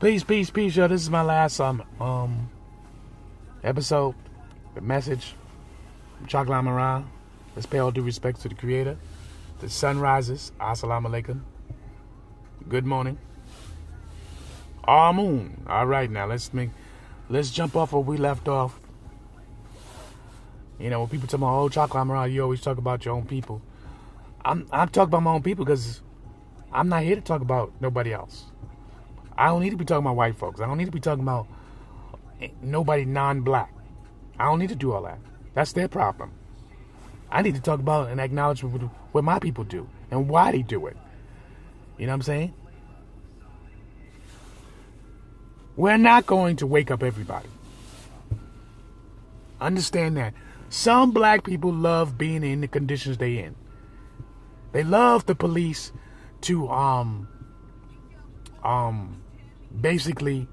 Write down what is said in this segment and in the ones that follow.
Peace, peace, peace, yo. This is my last episode. The message from Chocolate Amun Ra. Let's pay all due respect to the Creator. The sun rises. Assalamu alaikum. Good morning. Amun. All right, now let's jump off where we left off. You know, when people talk about, oh, Chocolate Amun Ra, you always talk about your own people. I'm talking about my own people because I'm not here to talk about nobody else. I don't need to be talking about white folks. I don't need to be talking about nobody non-black. I don't need to do all that. That's their problem. I need to talk about and acknowledge what my people do and why they do it. You know what I'm saying? We're not going to wake up everybody. Understand that. Some black people love being in the conditions they in. They love the police to basically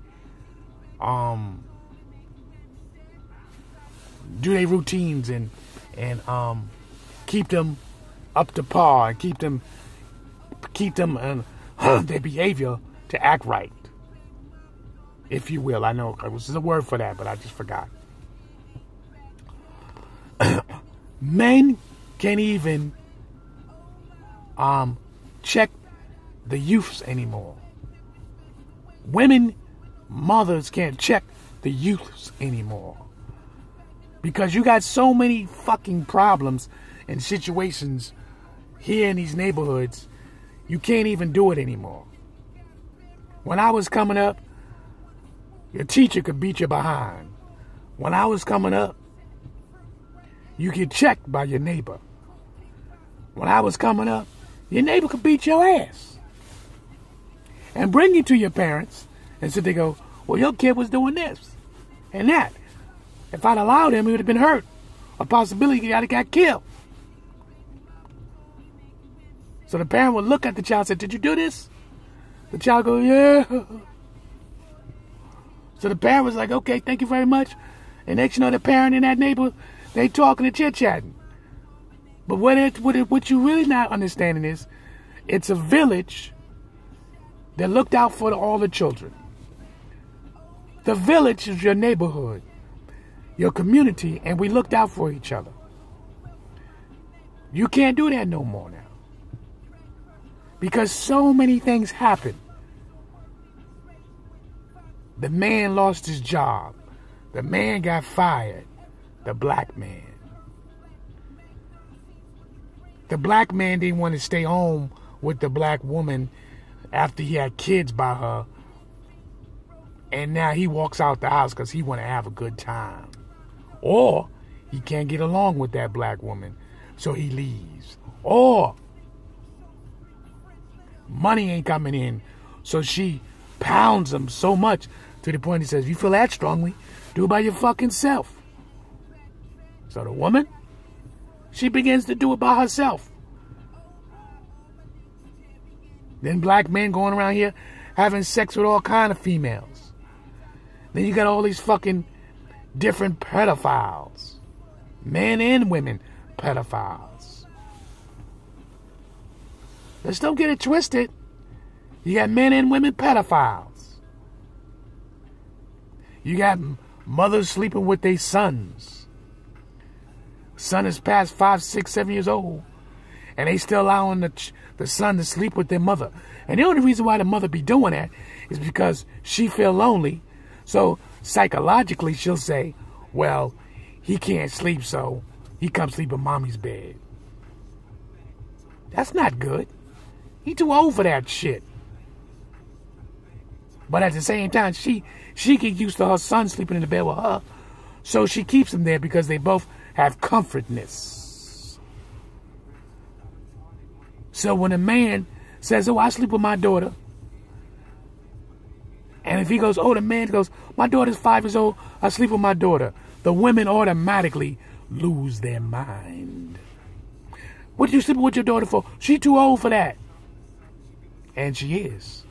do their routines and keep them up to par and keep them their behavior to act right, if you will. I know there's a word for that, but I just forgot. Men can't even check the youths anymore. Women, mothers can't check the youths anymore. Because you got so many fucking problems and situations here in these neighborhoods, you can't even do it anymore. When I was coming up, your teacher could beat you behind. When I was coming up, you get checked by your neighbor. When I was coming up, your neighbor could beat your ass and bring you to your parents and so they go, well, your kid was doing this and that. If I'd allowed him, he would have been hurt. A possibility he got killed. So the parent would look at the child and say, did you do this? The child go, yeah. So the parent was like, okay, thank you very much. And next you know, the parent and that neighbor, they talking and chit-chatting. But what you really not understanding is, it's a village that looked out for all the children. The village is your neighborhood, your community, and we looked out for each other. You can't do that no more now. Because so many things happen. The man lost his job. The man got fired. The black man. The black man didn't want to stay home with the black woman after he had kids by her. And now he walks out the house because he want to have a good time. Or he can't get along with that black woman, so he leaves. Or money ain't coming in, so she pounds him so much to the point he says, if you feel that strongly, do it by your fucking self. So the woman, she begins to do it by herself. Then black men going around here having sex with all kind of females. Then you got all these fucking different pedophiles. Men and women pedophiles. Let's don't get it twisted. You got men and women pedophiles. You got mothers sleeping with their sons. Son is past 5, 6, 7 years old, and they still allowing the son to sleep with their mother. And the only reason why the mother be doing that is because she feel lonely. So psychologically, she'll say, well, he can't sleep, so he comes sleep in mommy's bed. That's not good. He too old for that shit. But at the same time, she get used to her son sleeping in the bed with her, so she keeps him there because they both have comfortness. So when a man says, oh, I sleep with my daughter, and if he goes, oh, the man goes, my daughter's 5 years old, I sleep with my daughter, the women automatically lose their mind. What are you sleeping with your daughter for? She too old for that. And she is.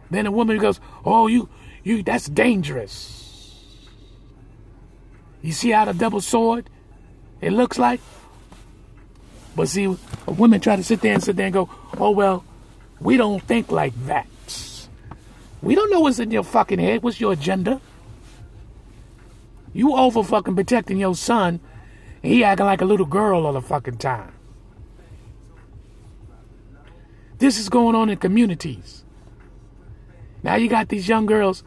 Then the woman goes, oh, you, that's dangerous. You see how the double sword it looks like? But see, a woman try to sit there and go, oh, well, we don't think like that. We don't know what's in your fucking head. What's your agenda? You over fucking protecting your son, and he acting like a little girl all the fucking time. This is going on in communities. Now you got these young girls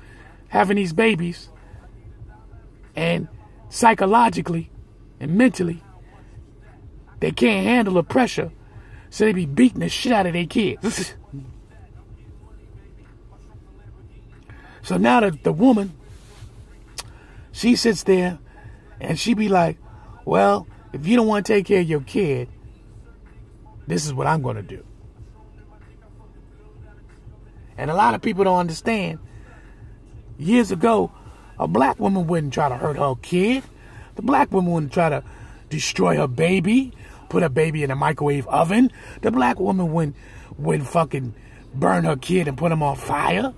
having these babies, and psychologically and mentally, they can't handle the pressure, so they be beating the shit out of their kids. So now the woman, she sits there and she be like, well, if you don't want to take care of your kid, this is what I'm going to do. And a lot of people don't understand. Years ago, a black woman wouldn't try to hurt her kid. The black woman wouldn't try to destroy her baby, put her baby in a microwave oven. The black woman wouldn't fucking burn her kid and put him on fire.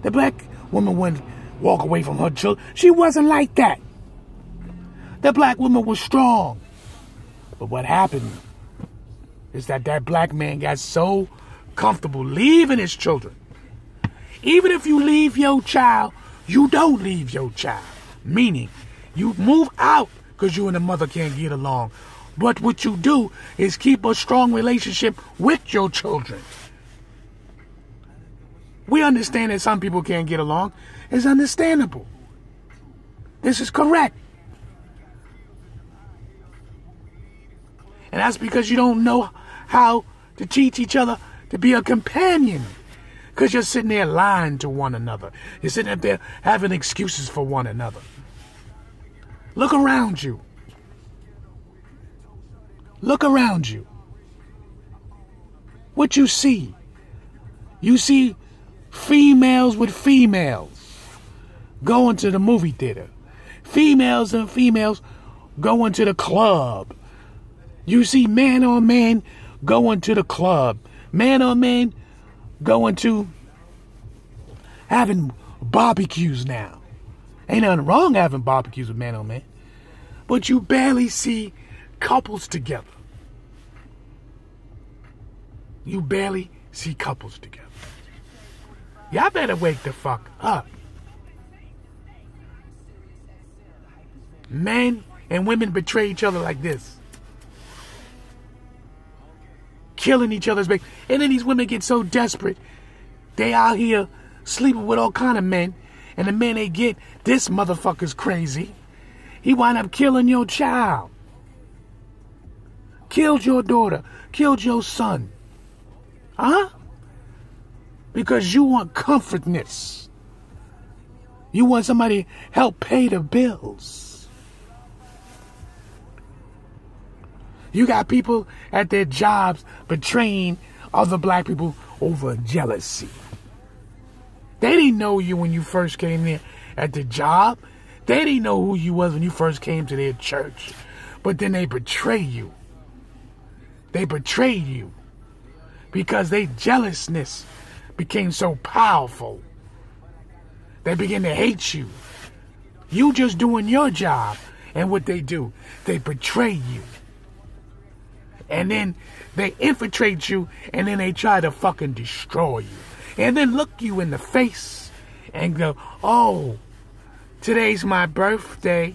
The black woman wouldn't walk away from her children. She wasn't like that. The black woman was strong. But what happened is that black man got so comfortable leaving his children. Even if you leave your child, you don't leave your child. Meaning, you move out because you and the mother can't get along. But what you do is keep a strong relationship with your children. We understand that some people can't get along. It's understandable. This is correct. And that's because you don't know how to teach each other to be a companion. Because you're sitting there lying to one another. You're sitting up there having excuses for one another. Look around you. Look around you. What you see? You see females with females going to the movie theater. Females and females going to the club. You see man on man going to the club. Man on man going to having barbecues now. Ain't nothing wrong having barbecues with man on man. But you barely see couples together. You barely see couples together. Y'all better wake the fuck up. Men and women betray each other like this. Killing each other's baby. And then these women get so desperate. They out here sleeping with all kind of men. And the men they get, this motherfucker's crazy. He wind up killing your child. Killed your daughter. Killed your son. Huh? Because you want comfortness. You want somebody to help pay the bills. You got people at their jobs betraying other black people over jealousy. They didn't know you when you first came there at the job. They didn't know who you was when you first came to their church. But then they betray you. They betrayed you because their jealousness became so powerful. They begin to hate you. You just doing your job. And what they do, they betray you. And then they infiltrate you, and then they try to fucking destroy you. And then look you in the face and go, oh, today's my birthday.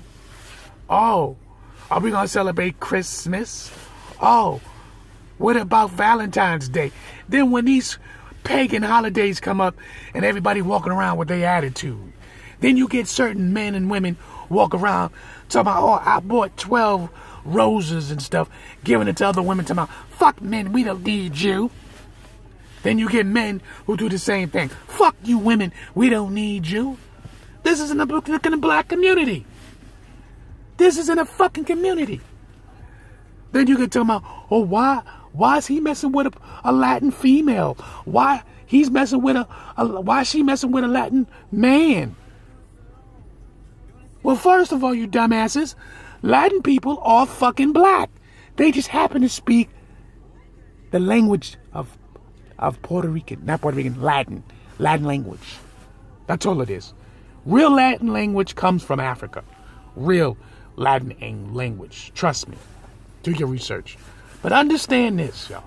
Oh, are we going to celebrate Christmas? Oh, what about Valentine's Day? Then when these pagan holidays come up and everybody walking around with their attitude, then you get certain men and women walk around talking about, oh, I bought 12 roses and stuff, giving it to other women, talking about, fuck men, we don't need you. Then you get men who do the same thing. Fuck you women, we don't need you. This is in the black community. This is in a fucking community. Then you get talking about, oh, why is he messing with a Latin female? Why he's messing with why is she messing with a Latin man? Well, first of all, you dumbasses, Latin people are fucking black. They just happen to speak the language of Puerto Rican, not Puerto Rican, Latin language. That's all it is. Real Latin language comes from Africa. Real Latin language. Trust me. Do your research. But understand this, y'all.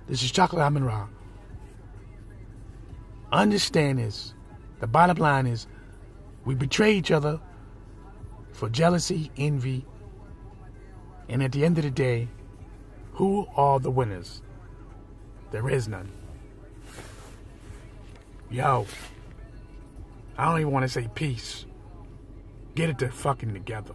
This is Chocolate Amun Ra. understand this. The bottom line is we betray each other for jealousy, envy, and at the end of the day, who are the winners? There is none. Yo, I don't even want to say peace. Get it fucking together.